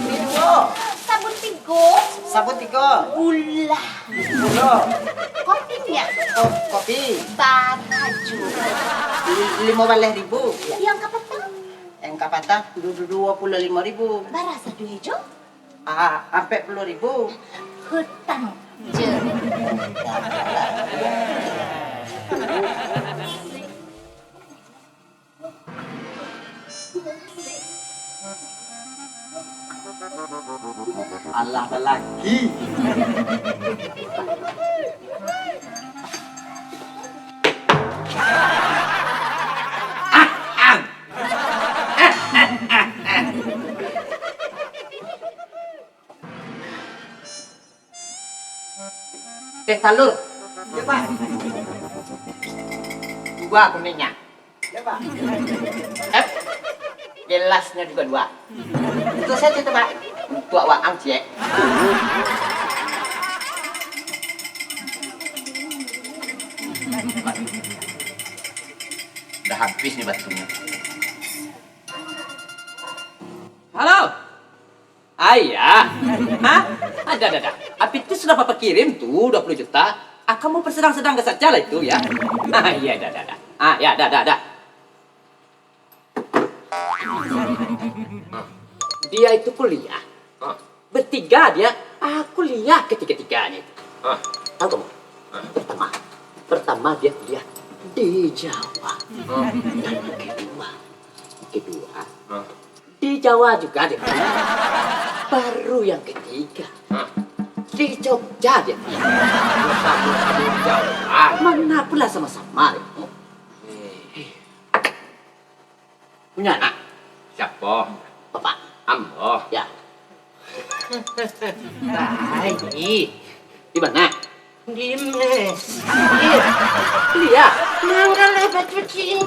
Tigo. Sabun tigo. Sabun tigo. Gula. Gula. Kopinya. Oh, kopi. Baraju. 15.000. Yang kapatang. Yang kapatah 25.000. Barasa du hijau. Sampai 10.000. Hutang. Je. Allah lagi. Teh talur. Ya, Pak. Dua kuningnya. Ya, Pak. Gelasnya juga dua. Itu saja tuh, Pak. Untuk awak angcek. Udah habis nih batunya. Halo? Ayah? Hah? Ada. Apa itu sudah Papa kirim tuh 20 juta? Kamu bersedang-sedang saja lah itu ya? Iya, ada. Ya, ada. Dia itu kuliah. Bertiga dia. Kuliah ketiga-tiganya itu. Tahu kamu? Pertama dia kuliah di Jawa. Dan kedua di Jawa juga dia. Baru yang ketiga di Jogja dia. Mana pula sama-sama. Punya anak? Siapa? Bapak. Ambo. Ya. Di mana? Di mes. Kuliah. Mangga lebat cincin.